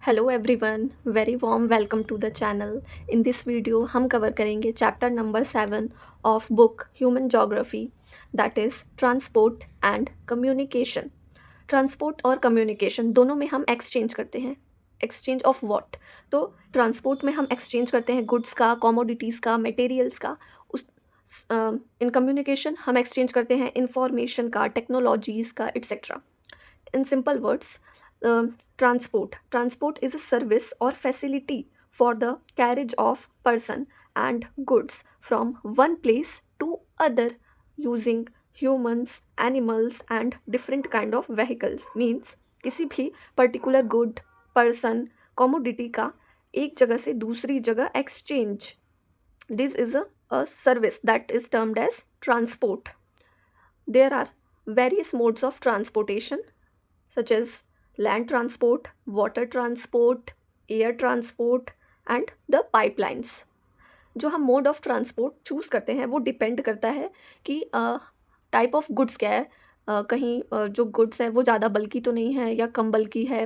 Hello everyone, very warm welcome to the channel. In this video हम cover करेंगे chapter number 7 of book human geography, that is transport and communication. Transport और communication दोनों में हम exchange करते हैं। Exchange of what? तो transport में हम एक्सचेंज करते हैं गुड्स का, कमोडिटीज़ का, मटेरियल्स का। उस इन कम्युनिकेशन हम एक्सचेंज करते हैं इंफॉर्मेशन का, टेक्नोलॉजीज़ का, etcetera. In simple words, transport is a service or facility for the carriage of person and goods from one place to other using humans, animals and different kind of vehicles. Means किसी भी particular good, person, commodity का एक जगह से दूसरी जगह exchange. This is a service that is termed as transport. There are various modes of transportation such as land transport, water transport, air transport and the pipelines. जो हम mode of transport choose करते हैं वो depend करता है कि type of goods क्या है। कहीं जो गुड्स है वो ज़्यादा बल्कि तो नहीं है या कम बल्कि है,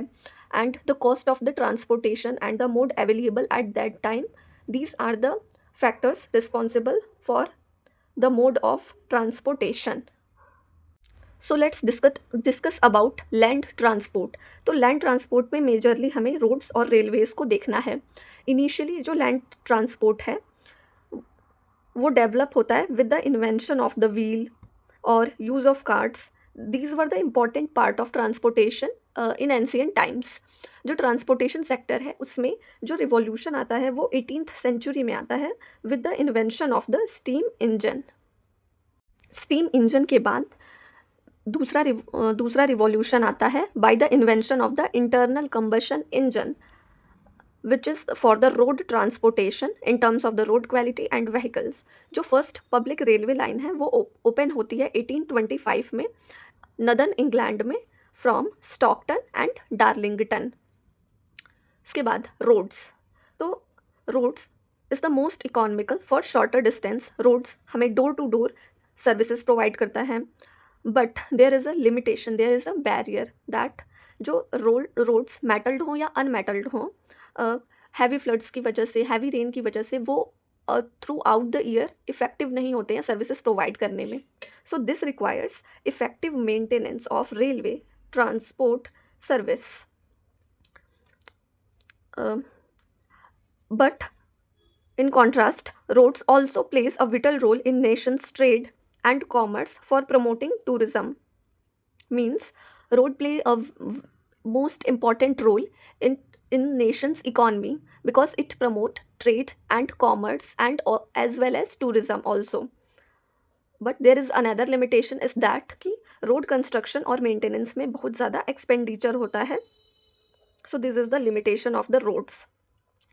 and the cost of the transportation and the mode available at that time. These are the factors responsible for the mode of transportation. So let's discuss about land transport. तो लैंड ट्रांसपोर्ट में majorly हमें roads और railways को देखना है। Initially जो land transport है वो डेवलप होता है with the invention of the wheel और use of carts. These were the important part of transportation in ancient times. जो ट्रांसपोर्टेशन सेक्टर है उसमें जो रिवॉल्यूशन आता है वो 18th सेंचुरी में आता है with the invention of the steam engine. Steam engine के बाद दूसरा रिवॉल्यूशन आता है by the invention of the internal combustion engine, which is for the road transportation in terms of the road quality and vehicles. जो first public railway line है वो open होती है 1825 में नदर्न इंग्लैंड में फ्रॉम स्टॉकटन एंड डार्लिंगटन। उसके बाद रोड्स। तो roads is the most economical for shorter distance. Roads हमें door to door services provide करता है, but there is a limitation, there is a barrier that जो रोड्स मेटल्ड हों या अनमेटल्ड हों, हैवी फ्लड्स की वजह से, हैवी रेन की वजह से वो through out the year effective नहीं होते हैं सर्विसेज प्रोवाइड करने में। So this requires effective maintenance of railway transport service. But in contrast, roads also plays a vital role in nations' trade and commerce for promoting tourism. Means road play a most important role in nation's economy because it promote trade and commerce and as well as tourism also. But there is another limitation is that कि road construction और maintenance में बहुत ज़्यादा expenditure होता है. So this is the limitation of the roads.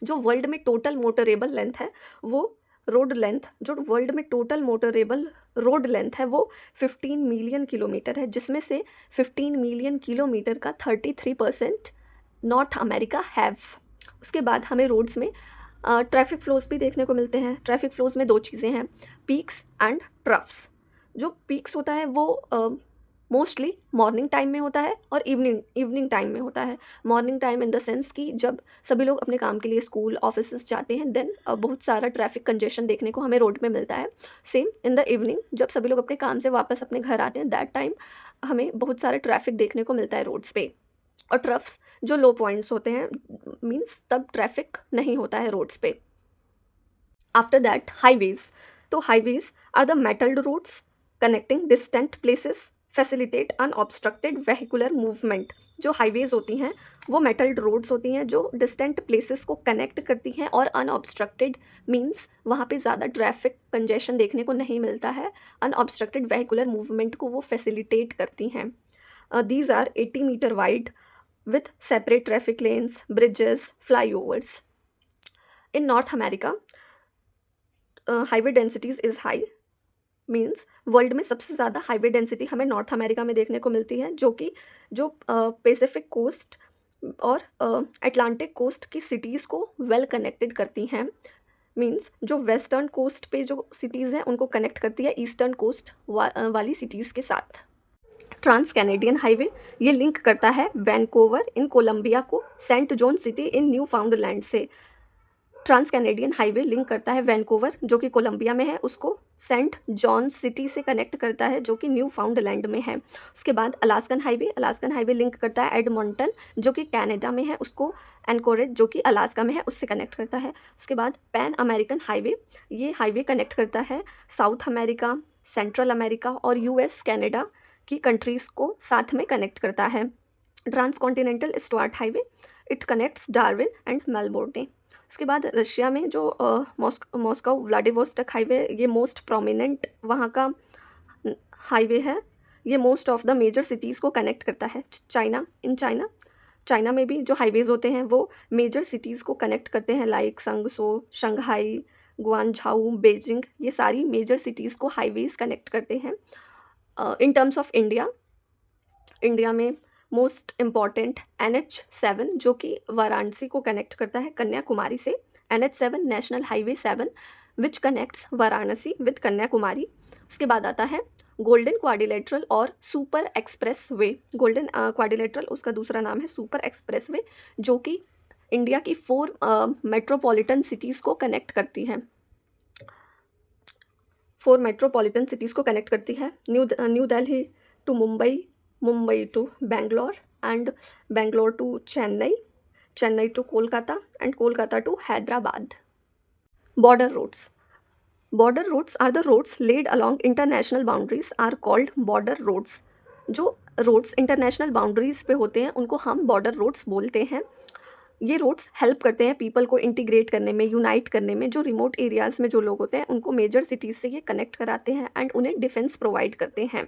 जो world में total motorable length है वो वर्ल्ड में टोटल मोटरेबल रोड लेंथ है वो 15 मिलियन किलोमीटर है, जिसमें से 15 मिलियन किलोमीटर का 33% नॉर्थ अमेरिका हैव। उसके बाद हमें रोड्स में ट्रैफिक फ्लोज भी देखने को मिलते हैं। ट्रैफिक फ्लोज में दो चीज़ें हैं, पीक्स एंड ट्रफ्स। जो पीक्स होता है वो मोस्टली मॉर्निंग टाइम में होता है और इवनिंग टाइम में होता है। Morning time in the sense कि जब सभी लोग अपने काम के लिए स्कूल ऑफिस जाते हैं, देन बहुत सारा ट्रैफिक कंजेशन देखने को हमें रोड में मिलता है। सेम इन द इवनिंग जब सभी लोग अपने काम से वापस अपने घर आते हैं, दैट टाइम हमें बहुत सारा ट्रैफिक देखने को मिलता है रोड्स पे। और ट्रफ्स जो लो पॉइंट्स होते हैं, मीन्स तब ट्रैफिक नहीं होता है रोड्स पे। After that highways. तो highways are the metalled roads connecting distant places, facilitate unobstructed vehicular movement. जो हाईवेज होती हैं वो मेटल्ड रोड्स होती हैं जो डिस्टेंट प्लेसेस को कनेक्ट करती हैं और अनऑब्स्ट्रक्टेड मीन्स वहाँ पे ज़्यादा ट्रैफिक कंजेशन देखने को नहीं मिलता है। अनऑब्स्ट्रक्टेड वेहिकुलर मूवमेंट को वो फैसिलिटेट करती हैं। These are 80 metre wide with separate traffic lanes, bridges, flyovers. In North America, highway densities is high. Means world में सबसे ज़्यादा हाईवे डेंसिटी हमें नॉर्थ अमेरिका में देखने को मिलती है, जो पैसिफिक कोस्ट और अटलांटिक कोस्ट की सिटीज़ को वेल कनेक्टेड करती हैं। मीन्स जो वेस्टर्न कोस्ट पे जो सिटीज़ हैं उनको कनेक्ट करती है ईस्टर्न कोस्ट वाली सिटीज़ के साथ। ट्रांस कैनेडियन हाईवे, ये लिंक करता है वैंकूवर इन कोलंबिया को Saint John city in Newfoundland से। ट्रांस कैनेडियन हाईवे लिंक करता है वैंकूवर जो कि कोलंबिया में है, उसको सेंट जॉन सिटी से कनेक्ट करता है जो कि न्यू फाउंडलैंड में है। उसके बाद अलास्कन हाईवे लिंक करता है एडमंटन जो कि कनाडा में है, उसको एनकोरेज जो कि अलास्का में है उससे कनेक्ट करता है। उसके बाद पैन अमेरिकन हाईवे, ये हाईवे कनेक्ट करता है साउथ अमेरिका, सेंट्रल अमेरिका और यूएस कनाडा की कंट्रीज़ को साथ में कनेक्ट करता है। Trans continental Stuart highway, it connects Darwin and Melbourne. उसके बाद रशिया में जो मॉस्को व्लादिवोस्टोक हाईवे, ये मोस्ट प्रोमिनेंट वहाँ का हाईवे है, ये most of the major cities को कनेक्ट करता है। चाइना में भी जो हाईवेज़ होते हैं वो मेजर सिटीज़ को कनेक्ट करते हैं, लाइक संगसो, शंघाई, गुआंगझाऊ, बीजिंग, ये सारी मेजर सिटीज़ को हाईवेज़ कनेक्ट करते हैं। इन टर्म्स ऑफ इंडिया में मोस्ट इम्पॉर्टेंट NH7 जो कि वाराणसी को कनेक्ट करता है कन्याकुमारी से, NH7 national highway 7 which connects Varanasi with Kanyakumari. उसके बाद आता है गोल्डन क्वाड्रिलेटरल और super express way. Golden quadrilateral उसका दूसरा नाम है सुपर एक्सप्रेस वे, जो कि इंडिया की 4 मेट्रोपॉलिटन सिटीज़ को कनेक्ट करती हैं। 4 मेट्रोपॉलिटन सिटीज़ को कनेक्ट करती है, New Delhi to Mumbai, Mumbai to Bangalore and Bangalore to Chennai, Chennai to Kolkata and Kolkata to Hyderabad. Border roads are the roads laid along international boundaries are called border roads. जो रोड्स इंटरनेशनल बाउंड्रीज पे होते हैं उनको हम बॉर्डर रोड्स बोलते हैं। ये रोड्स हेल्प करते हैं पीपल को इंटीग्रेट करने में, यूनाइट करने में। जो रिमोट एरियाज़ में जो लोग होते हैं उनको मेजर सिटीज़ से ये कनेक्ट कराते हैं एंड उन्हें डिफेंस प्रोवाइड करते हैं।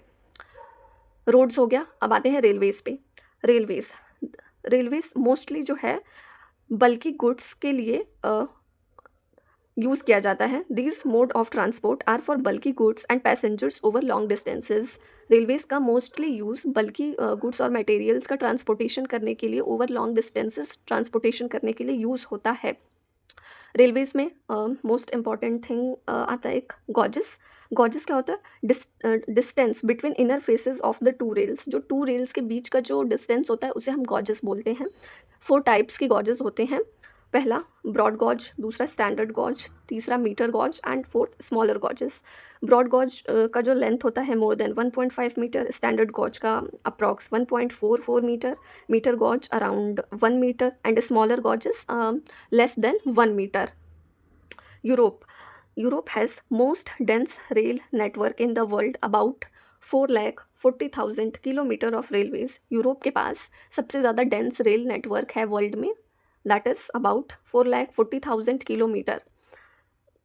रोड्स हो गया, अब आते हैं रेलवेज़ पे। रेलवेज़ मोस्टली जो है बल्कि गुड्स के लिए यूज़ किया जाता है। These mode of transport are for bulk goods and passengers over long distances. Railways का मोस्टली यूज़ बल्कि गुड्स और मटेरियल्स का ट्रांसपोर्टेशन करने के लिए, ओवर लॉन्ग डिस्टेंसेस ट्रांसपोर्टेशन करने के लिए यूज़ होता है। रेलवेज़ में मोस्ट इम्पॉर्टेंट थिंग आता है एक गॉजेस क्या होता है? Distance between inner faces of the two rails. जो टू रेल्स के बीच का जो डिस्टेंस होता है उसे हम गॉजेस बोलते हैं। 4 टाइप्स के गॉजेस होते हैं। पहला ब्रॉड गॉज, दूसरा स्टैंडर्ड गॉज, तीसरा metre gauge and fourth smaller gauges. Broad gauge का जो लेंथ होता है more than 1.5 metre, standard gauge का approx 1.44 metre, metre gauge around 1 metre and smaller gauges less than 1 metre. Europe has most dense rail network in the world, about 4,40,000 kilometre of railways. Europe के पास सबसे ज़्यादा dense rail network है world में, that is about 4,40,000 kilometre.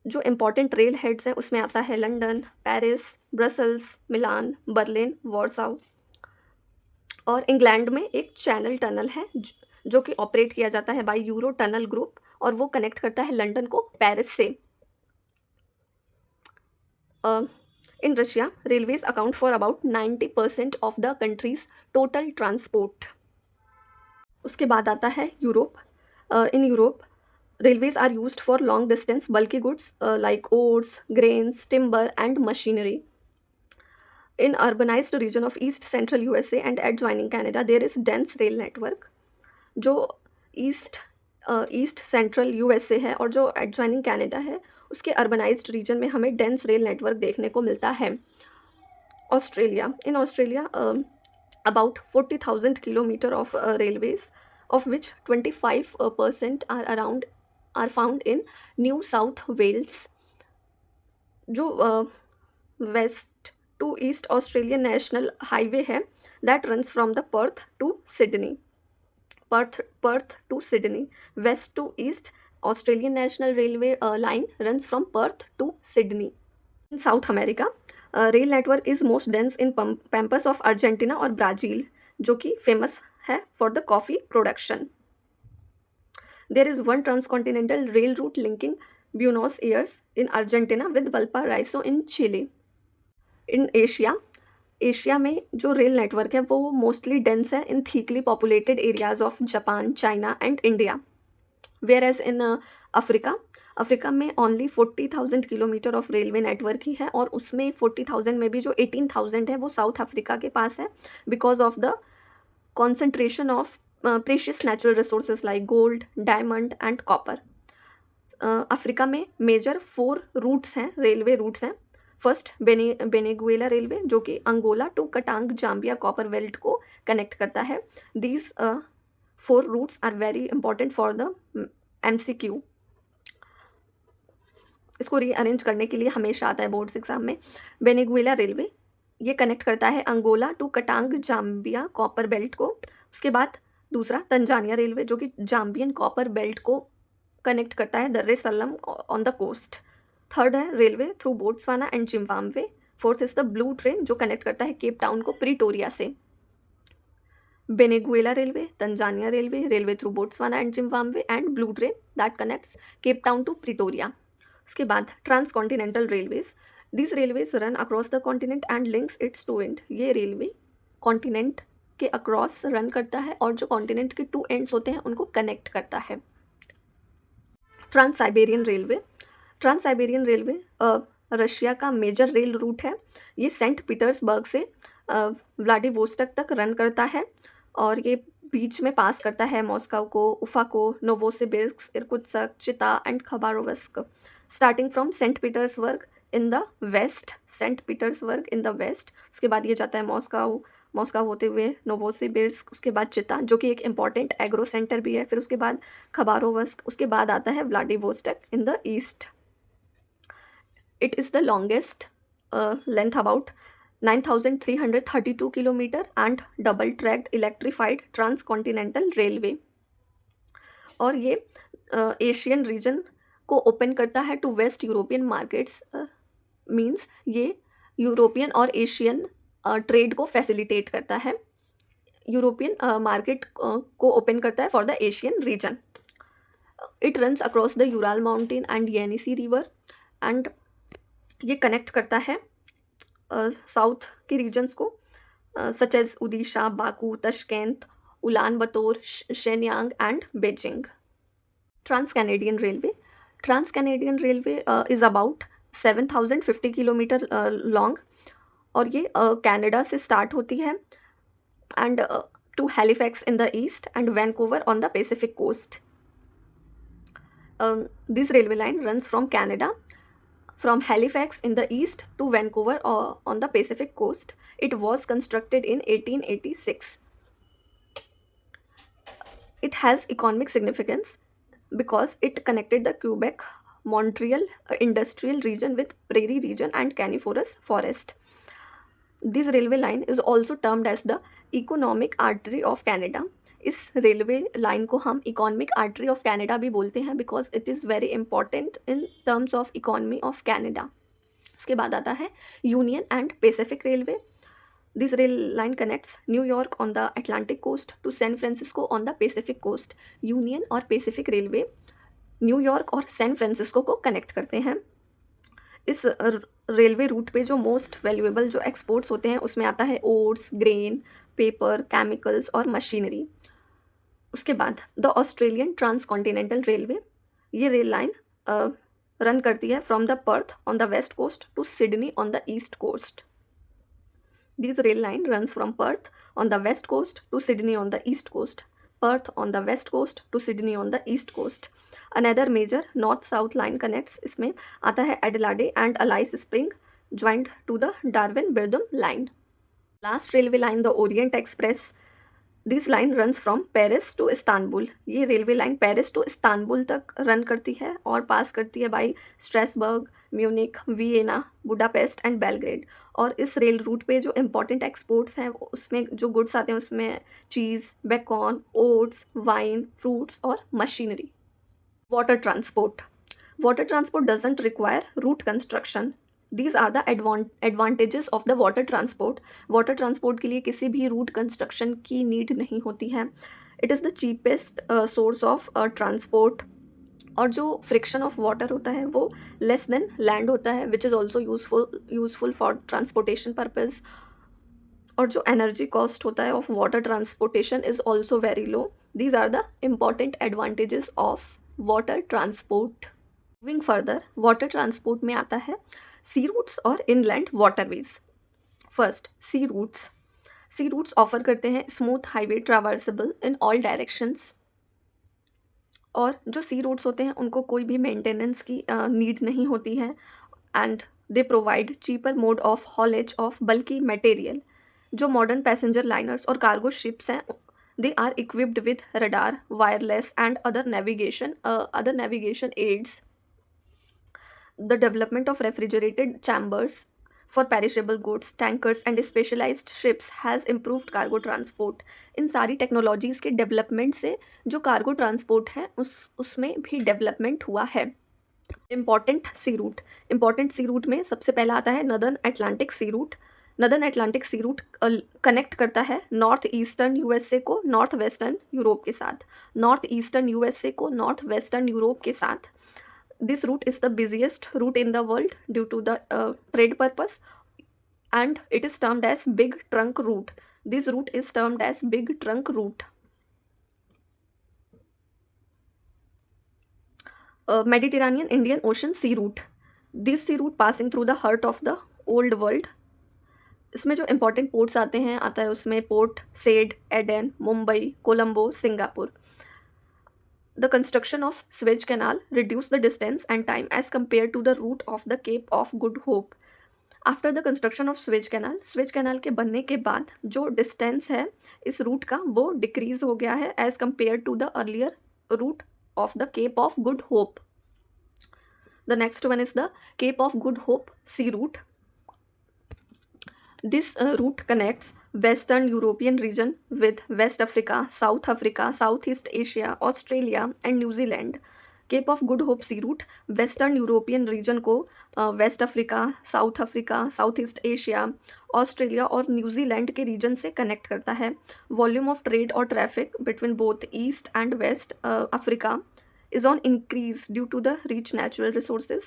जो important rail heads हैं उसमें आता है लंदन, पेरिस, ब्रसल्स, मिलान, बर्लिन, वॉर्साउ। और इंग्लैंड में एक चैनल टनल है जो कि ऑपरेट किया जाता है बाय यूरो टनल ग्रुप, और वो कनेक्ट करता है लंदन को पेरिस से। In Russia, railways account for about 90% of the country's total transport. उसके बाद आता है Europe. In Europe, railways are used for long distance bulky goods like oats, grains, timber and machinery. In urbanized region of East Central USA and adjoining Canada, there is dense rail network. जो east central USA है और जो adjoining Canada है उसके urbanised reason में हमें dense rail network देखने को मिलता है। In Australia about 40,000 kilometre of railways, of which 25% are found in New South Wales. जो west to east Australian national highway है that runs from the Perth to Sydney. Perth to Sydney. West to east, Australian National Railway line runs from Perth to Sydney. In South America, rail network is most dense in Pampas of Argentina और Brazil, जो कि famous है for the coffee production. There is one transcontinental rail route linking Buenos Aires in Argentina with Valparaiso in Chile. In Asia में जो rail network है वो mostly dense है in thickly populated areas of Japan, China and India. Whereas in Africa में only 40,000 kilometre of railway network ही है, और उसमें 40,000 में भी जो 18,000 है वो साउथ अफ्रीका के पास है, because of the concentration of precious natural resources like gold, diamond and copper. Africa में मेजर 4 रूट्स हैं, रेलवे रूट्स हैं। फर्स्ट बेनेगुएला रेलवे, जो कि Angola to Katanga Zambia copper belt को कनेक्ट करता है। These 4 routes are very important for the MCQ। इसको rearrange करने के लिए हमेशा आता है बोर्ड्स एग्जाम में। बेनेगुएला रेलवे ये कनेक्ट करता है Angola to Katanga Zambia copper belt को। उसके बाद दूसरा तंजानिया रेलवे, जो कि जाम्बियन कॉपर बेल्ट को कनेक्ट करता है Dar es Salaam on the coast. Third है railway through Botswana and Zimbabwe. Fourth is the blue train, जो कनेक्ट करता है केप टाउन को प्रिटोरिया से। Benguela railway, Tanzania railway, railway through Botswana and Zimbabwe, and blue train that connects Cape Town to Pretoria. उसके बाद transcontinental railways, this railways run across the continent and links its two end. ये railway continent के across run करता है और जो continent के 2 ends होते हैं उनको कनेक्ट करता है। Trans Siberian railway, trans Siberian railway Russia का मेजर रेल रूट है। ये सेंट पीटर्सबर्ग से व्लादिवोस्टक तक रन करता है, और ये बीच में पास करता है मॉस्को को, उफा को, Novosibirsk, Irkutsk, Chita and Khabarovsk. Starting from Saint Petersburg in the west, Saint Petersburg in the west. उसके बाद ये जाता है मॉस्को होते हुए नोवोसिबिर्स्क, उसके बाद चिता, जो कि एक इम्पॉर्टेंट एग्रो सेंटर भी है, फिर उसके बाद खबारोव्स्क, उसके बाद आता है Vladivostok in the east. It is the longest length about 9,332 kilometre and double tracked electrified trans continental railway. और ये एशियन रीजन को ओपन करता है to west European markets. Means ये यूरोपियन और एशियन ट्रेड को फैसिलिटेट करता है, यूरोपियन मार्केट को ओपन करता है for the Asian region. It runs across the Ural mountain and Yenisei river, and ये कनेक्ट करता है साउथ के रीजन्स को, such as Odessa, Baku, Tashkent, Ulan Bator, Shenyang and Beijing. Trans Canadian railway, trans Canadian railway is about 7,050 kilometre long, और ये Canada से start होती है and to Halifax in the east and Vancouver on the Pacific coast. This railway line runs from Canada from Halifax in the east to Vancouver on the Pacific coast. It was constructed in 1886. It has economic significance because it connected the Quebec Montreal industrial region with prairie region and coniferous forest. This railway line is also termed as the economic artery of Canada. इस railway line को हम economic artery of Canada भी बोलते हैं, because it is very important in terms of economy of Canada. उसके बाद आता है Union and Pacific railway. This rail line connects New York on the Atlantic coast to San Francisco on the Pacific coast. Union और Pacific railway New York और San Francisco को connect करते हैं। इस रेलवे रूट पे जो मोस्ट वैल्यूएबल जो exports होते हैं उसमें आता है ओट्स, ग्रेन, पेपर, केमिकल्स और मशीनरी। उसके बाद the Australian trans continental railway, ये रेल लाइन रन करती है from the Perth on the west coast to Sydney on the east coast. This rail line runs from Perth on the west coast to Sydney on the east coast. Perth on the west coast to Sydney on the east coast. Another major north south line connects, इसमें आता है Adelaide and Alice Spring joint to the Darwin Birdum line. Last railway line the Orient Express, this line runs from Paris to Istanbul. ये railway line Paris to Istanbul तक run करती है और pass करती है by Strasbourg, Munich, Vienna, Budapest and Belgrade. और इस rail route पे जो इम्पॉर्टेंट एक्सपोर्ट्स हैं उसमें जो गुड्स आते हैं उसमें cheese, bacon, oats, wine, fruits और machinery. Water transport, water transport doesn't require route construction. These are the advantages of the water transport. Water transport के लिए किसी भी रूट कंस्ट्रक्शन की नीड नहीं होती है। It is the cheapest source of transport, और जो फ्रिक्शन ऑफ वाटर होता है वो लेस देन लैंड होता है, which is also useful for transportation purpose. और जो एनर्जी कॉस्ट होता है of water transportation is also very low. These are the important advantages of water transport. Moving further, water transport में आता है sea routes और inland waterways. First, sea routes. Sea routes offer करते हैं smooth highway traversable in all directions. और जो sea routes होते हैं उनको कोई भी मेंटेनेंस की नीड नहीं होती है, and they provide cheaper mode of haulage of bulk material. जो मॉडर्न पैसेंजर लाइनर्स और कार्गो शिप्स हैं, they are equipped with radar, wireless and other navigation aids. The development of refrigerated chambers for perishable goods, tankers and specialized ships has improved cargo transport. इन सारी technologies के development से जो cargo transport है उसमें भी development हुआ है। Important सी root में सबसे पहला आता है northern Atlantic sea route. Northern Atlantic sea route connect करता है नॉर्थ ईस्टर्न यूएसए को नॉर्थ वेस्टर्न यूरोप के साथ, नॉर्थ ईस्टर्न यूएसए को नॉर्थ वेस्टर्न यूरोप के साथ। This route is the busiest route in the world due to the trade purpose, and it is termed as big trunk route. This route is termed as big trunk route. Mediterranean Indian Ocean sea route. This sea route passing through the heart of the old world. इसमें जो important ports आते हैं, आता है उसमें Port Said, Aden, Mumbai, Colombo, Singapore. The construction of Suez Canal reduced the distance and time as compared to the route of the Cape of Good Hope. After the construction of Suez Canal के बनने के बाद जो distance है इस root का वो decrease हो गया है as compare to the earlier route of the Cape of Good Hope. The next one is the Cape of Good Hope sea route. This route connects Western European region with West Africa, South Africa, Southeast Asia, Australia and New Zealand. Cape of Good Hope Sea Route western European region को West Africa, South Africa, South East Asia, Australia और New Zealand के region से connect करता है। Volume of trade और traffic between both east and west Africa is on increase due to the rich natural resources.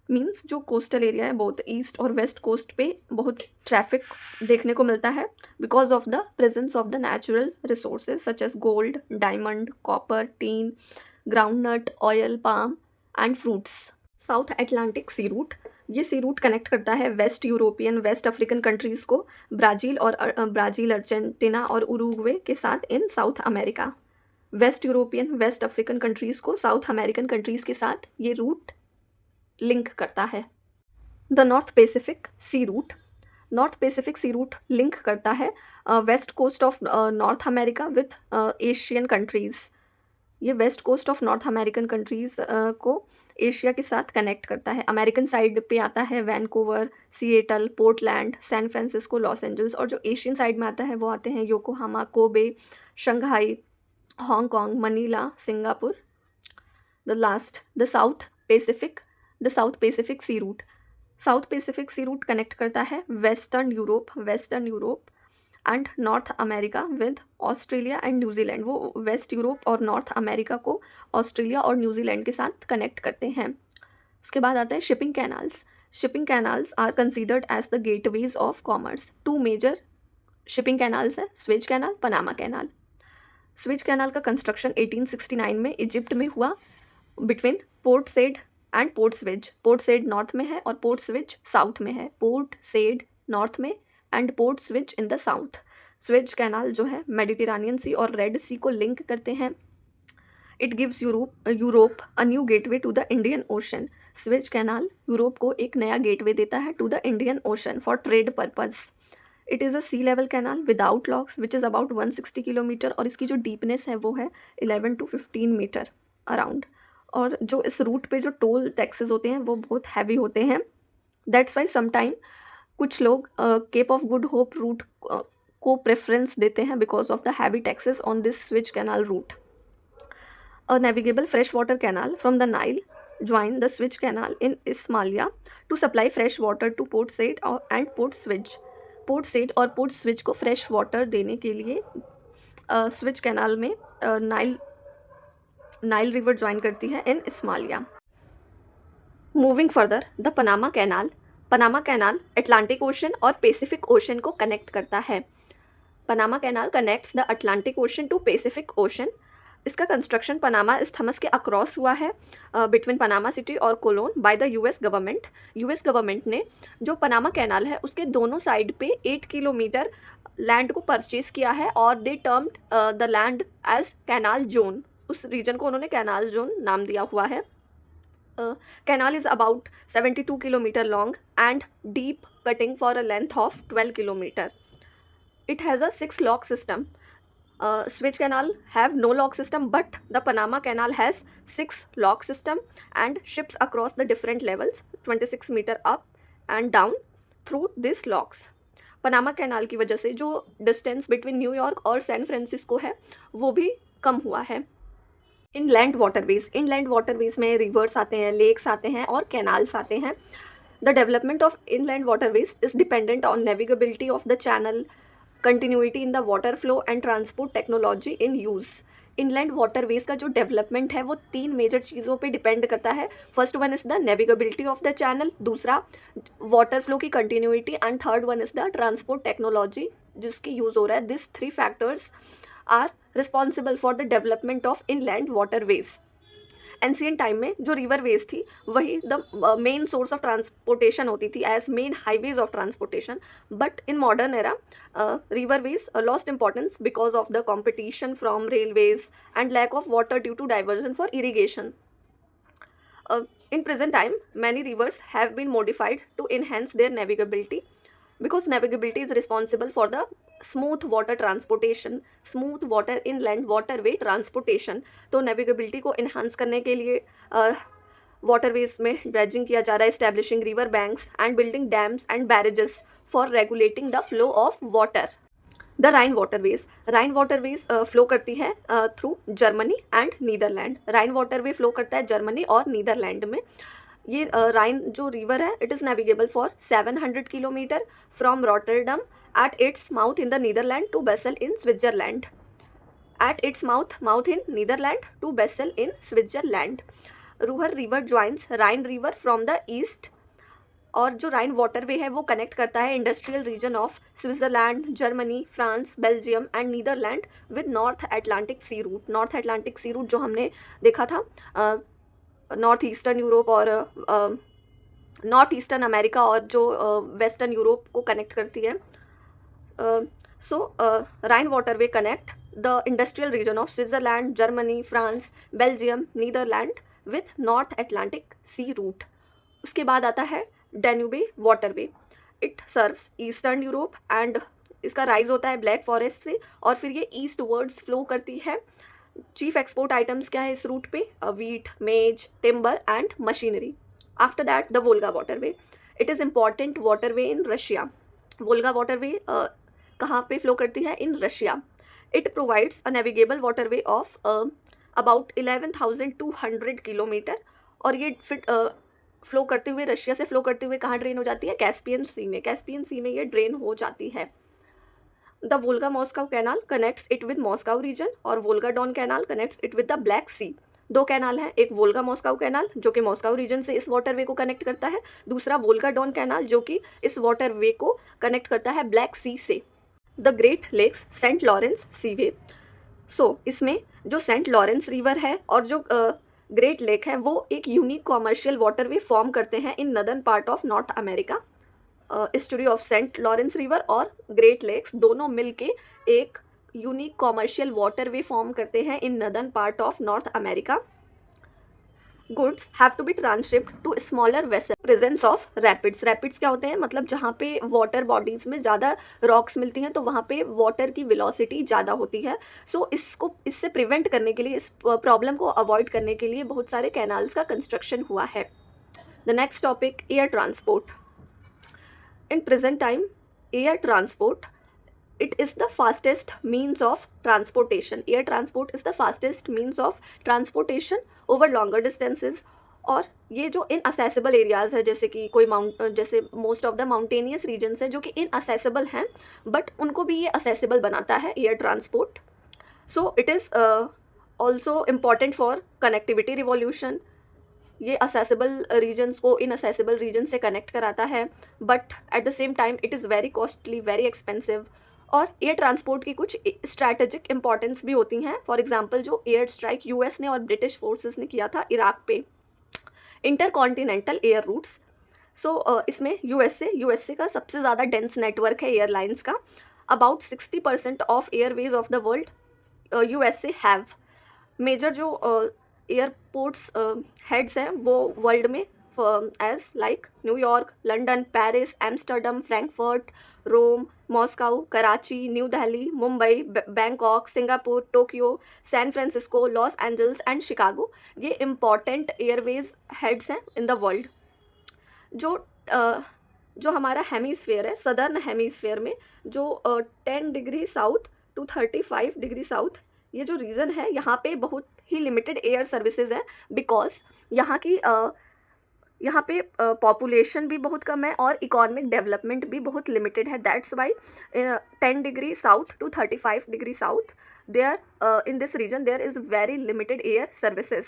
Means जो coastal area है both east और west coast पे बहुत ट्रैफिक देखने को मिलता है because of the presence of the natural resources such as gold, diamond, copper, tin, groundnut, oil, palm and fruits. South Atlantic sea route, ये सी रूट कनेक्ट करता है west European, west African countries को Brazil, Argentina और Uruguay के साथ in South America. West European, west African countries को South American countries के साथ ये रूट लिंक करता है। The North Pacific sea route, North Pacific sea route link करता है west coast of North America with Asian countries. ये west coast of North American countries को एशिया के साथ कनेक्ट करता है। अमेरिकन साइड पे आता है Vancouver, Seattle, Portland, San Francisco, Los Angeles, और जो एशियन साइड में आता है वो आते हैं Yokohama, Kobe, Shanghai, Hong Kong, Manila, Singapore. The last, the South Pacific sea route. South Pacific sea route connect करता है western Europe and North America with Australia and New Zealand. वो वेस्ट यूरोप और नॉर्थ अमेरिका को Australia और New Zealand के साथ connect करते हैं। उसके बाद आता है shipping canals. Shipping canals are considered as the gateways of commerce. Two major shipping canals है, Suez canal, Panama canal. Suez canal का कंस्ट्रक्शन 1869 में इजिप्ट में हुआ between port Said and port Swiss. Port said north में है और port Swiss south में है। पोर्ट सेड नॉर्थ में and Port switch in the south. Suez canal जो है मेडिटेरेनियन सी और रेड सी को लिंक करते हैं। It gives Europe a new gateway to the Indian Ocean. Suez canal Europe को एक नया गेटवे देता है to the Indian Ocean for trade purpose. It is a sea level canal without locks which is about 160 kilometre, और इसकी जो deepness है वो है 11 to 15 मीटर अराउंड। और जो इस रूट पे जो टोल टैक्सेस होते हैं वो बहुत हैवी होते हैं। दैट्स वाई समटाइम कुछ लोग Cape of Good Hope route को प्रेफरेंस देते हैं because of the heavy taxes on this Suez canal route. A navigable fresh water canal from the Nile join the Suez canal in Ismailia to supply fresh water to Port Said and Port Suez. Port Said और Port Suez को fresh water देने के लिए Suez canal में Nile river join करती है in Ismailia. Moving further, the Panama canal. Panama canal Atlantic Ocean और Pacific Ocean को कनेक्ट करता है। Panama canal connects the Atlantic Ocean to Pacific Ocean. इसका कंस्ट्रक्शन पनामा इस्थमस के across हुआ है बिटवीन पनामा सिटी और Colon by the US government. US government ने जो पनामा कैनाल है उसके दोनों साइड पे 8 किलोमीटर लैंड को परचेज किया है और they termed the land as canal zone. उस रीजन को उन्होंने कैनाल जोन नाम दिया हुआ है। Canal is about 72 kilometre long and deep cutting for a length of 12 kilometre. It has a 6 lock system. Suez Canal have no lock system, but the Panama Canal has 6 lock system and ships across the different levels 26 meter up and down through these locks. Panama canal की वजह से जो distance between New York और San Francisco है वो भी कम हुआ है। इनलैंड वाटरवेज में रिवर्स आते हैं, लेक्स आते हैं और कैनाल्स आते हैं। The development of inland waterways is dependent on navigability of the channel, continuity in the water flow and transport technology in use. Inland waterways का जो डेवलपमेंट है वो 3 मेजर चीज़ों पे डिपेंड करता है। First one is the navigability of the channel, दूसरा water flow की continuity and third one is the transport technology जिसकी यूज़ हो रहा है। This 3 factors are responsible for the development of inland waterways. Ancient time में जो river ways थी वही the main source of transportation होती थी as main highways of transportation, but in modern era river ways lost importance because of the competition from railways and lack of water due to diversion for irrigation. In present time, many rivers have been modified to enhance their navigability because navigability is responsible for the smooth water transportation, smooth water inland waterway transportation। तो navigability को enhance करने के लिए waterways में dredging किया जा रहा है, establishing river banks and building dams and barrages for regulating the flow of water। The Rhine waterways flow करती है through Germany and Netherland. Rhine waterway flow करता है जर्मनी और नीदरलैंड में। ये राइन जो रिवर है it is navigable for 700 kilometre from Rotterdam at its mouth in the Netherland to Basel in Switzerland. At its mouth in Netherland to Basel in Switzerland. Ruhr river joins Rhine river from the east, और जो Rhine waterway है वो connect करता है industrial region of Switzerland, Germany, France, Belgium and Netherland with north Atlantic sea route. North Atlantic sea route जो हमने देखा था नॉर्थ ईस्टर्न यूरोप और नॉर्थ ईस्टर्न अमेरिका और जो वेस्टर्न यूरोप को कनेक्ट करती है। So Rhine waterway connect the industrial region of Switzerland, Germany, France, Belgium, Netherlands with North Atlantic sea route. उसके बाद आता है Danube waterway. It serves eastern Europe and इसका राइज होता है ब्लैक फॉरेस्ट से और फिर ये ईस्ट वर्ड्स फ्लो करती है। चीफ एक्सपोर्ट आइटम्स क्या है इस रूट पे? वीट, मेज, timber and machinery. After that the Volga waterway. It is important waterway in Russia. Volga waterway कहाँ पे फ्लो करती है? In Russia. It provides a navigable waterway of about 11,200 kilometre और ये फिट फ्लो करते हुए रशिया से फ्लो करते हुए कहाँ ड्रेन हो जाती है? कैस्पियन सी में। कैस्पियन सी में ये ड्रेन हो जाती है। The Volga Moscow canal connects it with Moscow region और Volga Don canal connects it with the Black Sea. 2 canal हैं, एक वोल्गा मॉस्को कैनाल जो कि मॉस्को रीजन से इस वाटरवे को कनेक्ट करता है, दूसरा वोल्गा डॉन कैनाल जो कि इस वाटरवे को कनेक्ट करता है ब्लैक सी से। The Great Lakes Saint Lawrence seaway. So इसमें जो सेंट लॉरेंस रिवर है और जो ग्रेट लेक है वो एक यूनिक कॉमर्शियल वाटरवे फॉर्म करते हैं in northern part of North America. History of Saint Lawrence river और ग्रेट लेक्स दोनों मिलके एक यूनिक कॉमर्शियल वाटरवे फॉर्म करते हैं in northern part of North America. Goods have to be transshipped to smaller vessel. Presence of rapids. Rapids क्या होते हैं? मतलब जहाँ पे वाटर बॉडीज़ में ज़्यादा रॉक्स मिलती हैं तो वहाँ पे वाटर की वेलोसिटी ज़्यादा होती है। सो इससे प्रिवेंट करने के लिए, इस प्रॉब्लम को अवॉइड करने के लिए बहुत सारे कैनाल्स का कंस्ट्रक्शन हुआ है। The next topic air transport. In present time air transport it is the fastest means of transportation। air transport is the fastest means of transportation over longer distances। और ये जो inaccessible areas है जैसे कि कोई जैसे most of the mountainous regions है जो कि inaccessible हैं but उनको भी ये accessible बनाता है air transport। so it is also important for connectivity revolution। ये accessible regions को inaccessible regions से connect कराता है but at the same time it is very costly, very expensive और एयर ट्रांसपोर्ट की कुछ स्ट्रैटेजिक इंपॉर्टेंस भी होती हैं। फॉर एग्जांपल जो एयर स्ट्राइक यूएस ने और ब्रिटिश फोर्सेस ने किया था इराक पे, इंटरकॉन्टिनेंटल एयर रूट्स। इसमें यूएसए का सबसे ज़्यादा डेंस नेटवर्क है एयरलाइंस का। About 60% of airways of the world USA have. Major जो एयरपोर्ट्स हेड्स हैं वो वर्ल्ड में as like New York, London, Paris, Amsterdam, Frankfurt, Rome, Moscow, Karachi, New Delhi, Mumbai, Bangkok, Singapore, Tokyo, San Francisco, Los Angeles and Chicago. ये important airways heads हैं in the world. जो जो हमारा hemisphere है, सदर्न हेमीस्फेयर में जो 10 degree south to 35 degree south, ये जो रीजन है यहाँ पे बहुत ही लिमिटेड एयर सर्विसेज हैं, बिकॉज यहाँ पे पॉपुलेशन भी बहुत कम है और इकोनॉमिक डेवलपमेंट भी बहुत लिमिटेड है। That's why 10 degree south to 35 degree south there in this region there is very limited air services.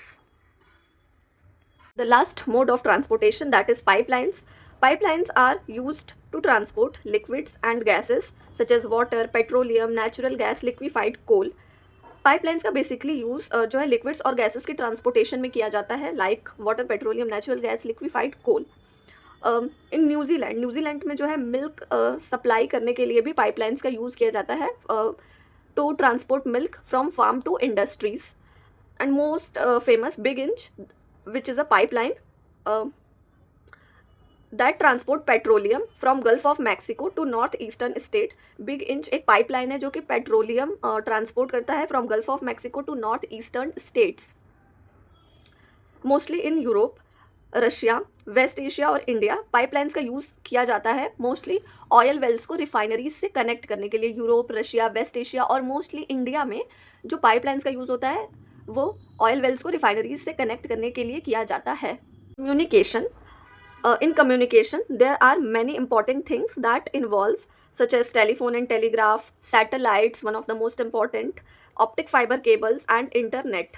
The last mode of transportation, that is pipelines. Pipelines are used to transport liquids and gases such as water, petroleum, natural gas, liquefied coal. Pipelines का basically use जो है liquids और gases की transportation में किया जाता है, like water, petroleum, natural gas, liquefied coal. In New Zealand में जो है मिल्क सप्लाई करने के लिए भी पाइपलाइंस का यूज़ किया जाता है to transport milk from farm to industries. And most famous big inch which is a pipeline that transport petroleum from Gulf of Mexico to north eastern state. Big Inch एक pipeline है जो कि petroleum transport करता है from Gulf of Mexico to north eastern states. Mostly in Europe, Russia, west Asia और India pipelines का use किया जाता है मोस्टली ऑयल वेल्स को रिफाइनरीज से कनेक्ट करने के लिए। यूरोप, रशिया, वेस्ट एशिया और मोस्टली इंडिया में जो पाइपलाइंस का यूज़ होता है वो ऑयल वेल्स को रिफाइनरीज से कनेक्ट करने के लिए किया जाता है। Communication, in communication there are many important things that involve such as telephone and telegraph, satellites one of the most important, optic fibre cables and internet.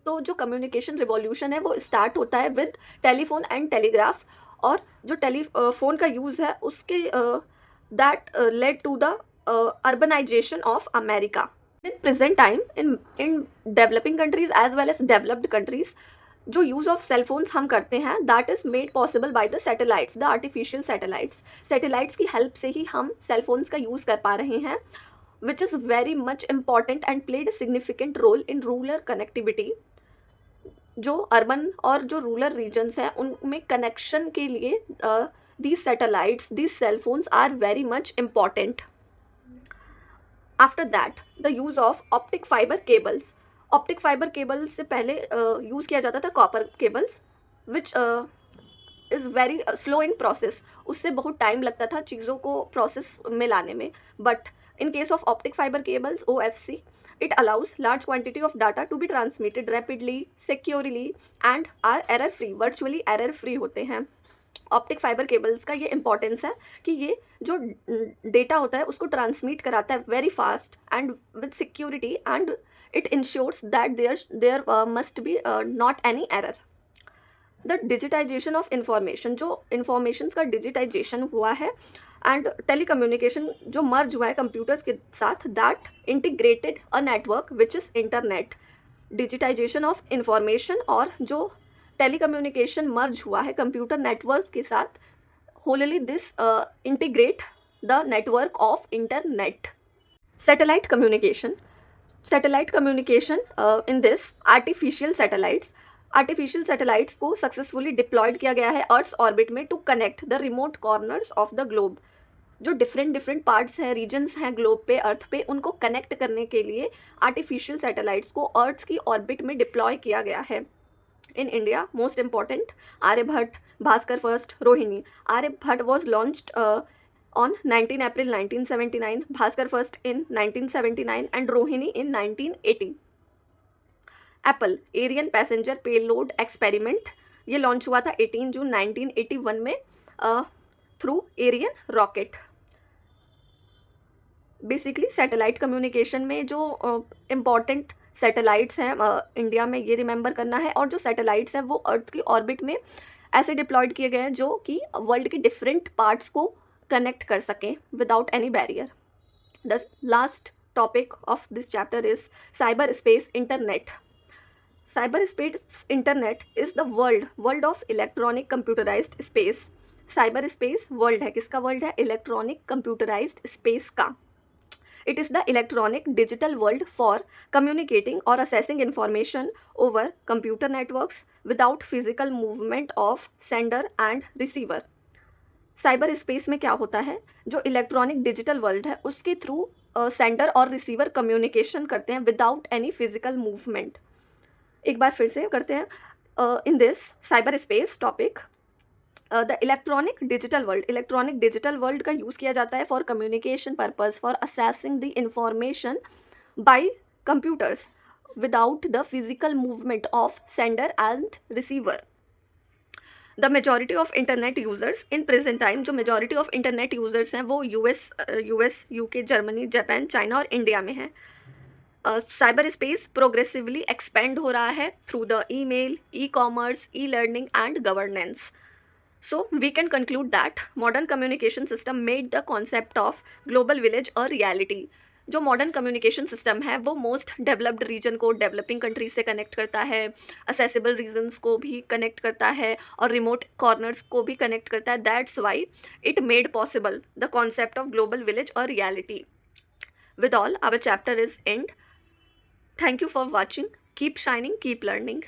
तो जो कम्युनिकेशन रिवॉल्यूशन है वो स्टार्ट होता है विद टेलीफोन एंड टेलीग्राफ, और जो telephone का use है उसके that led to the urbanisation of America. In present time in developing countries as well as developed countries, जो यूज़ ऑफ सेल फोन्स हम करते हैं that is made possible by the satellites, the artificial satellites. Satellites की help से ही हम cell phones का use कर पा रहे हैं, which is very much important and played a significant role in rural connectivity. जो अर्बन और जो रूरल रीजन्स हैं उनमें कनेक्शन के लिए these satellites, these cell phones are very much important. After that the use of optic fibre cables. Optic fibre cables से पहले use किया जाता था copper cables, which is very slow in process. उससे बहुत टाइम लगता था चीज़ों को प्रोसेस में लाने में। But in case of optic fibre cables OFC, it allows large quantity of data to be transmitted rapidly, securely and are error free, virtually error free होते हैं। ऑप्टिक फाइबर केबल्स का ये इंपॉर्टेंस है कि ये जो डेटा होता है उसको ट्रांसमिट कराता है very fast and with security, and it ensures that there must be not any error. The digitisation of information, जो इंफॉर्मेशन का डिजिटाइजेशन हुआ है एंड टेलीकम्युनिकेशन जो मर्ज हुआ है कंप्यूटर्स के साथ, that integrated a network which is internet. Digitisation of information और जो टेलीकम्युनिकेशन मर्ज हुआ है कंप्यूटर नेटवर्क्स के साथ, wholly this integrate the network of internet. Satellite communication, satellite communication in this artificial satellites को सक्सेसफुली डिप्लॉयड किया गया है अर्थ्स ऑर्बिट में to connect the remote corners of the globe. जो डिफरेंट पार्ट्स हैं, regions हैं ग्लोब पे, earth पे, उनको कनेक्ट करने के लिए आर्टिफिशियल सैटेलाइट्स को अर्थ की ऑर्बिट में डिप्लॉय किया गया है। In India, most important, Aryabhat, Bhaskar first, Rohini. Aryabhat was launched on 19 April 1979, Bhaskar first in 1979 and Rohini in 1980. Apple, Ariane Passenger Payload Experiment, ये लॉन्च हुआ था 18 जून 1981 में through Ariane rocket. Basically satellite communication में जो important satellites हैं India में, ये remember करना है। और जो सैटेलाइट्स हैं वो अर्थ की ऑर्बिट में ऐसे डिप्लॉयड किए गए हैं जो कि वर्ल्ड के डिफरेंट पार्ट्स को कनेक्ट कर सकें without any barrier. The last topic of this chapter is cyberspace internet. Cyberspace internet is the world of electronic computerized space. cyberspace world है, किसका वर्ल्ड है? इलेक्ट्रॉनिक कंप्यूटराइज्ड स्पेस का. It is the electronic digital world for communicating or accessing information over computer networks without physical movement of sender and receiver. Cyber space में क्या होता है? जो electronic digital world है उसके थ्रू सेंडर और receiver communication करते हैं विदाउट एनी फिजिकल मूवमेंट. एक बार फिर से करते हैं. In this cyber space topic, the electronic digital world का यूज़ किया जाता है for communication purpose, for assessing the information bye computers without the physical movement of sender and receiver. The majority of internet users in present time, जो majority of internet users हैं वो US, UK, Germany, Japan, China और India में हैं. Cyber space progressively expand हो रहा है through the email, e commerce, e learning and governance. So we can conclude that modern communication system made the concept of global village a reality. जो modern communication system है वो most developed reason को developing countries से connect करता है, accessible regions को भी connect करता है और रिमोट कॉर्नर्स को भी कनेक्ट करता है. That's why it made possible the concept of global village और reality. With all our chapter is end. Thank you for watching. Keep shining, keep learning.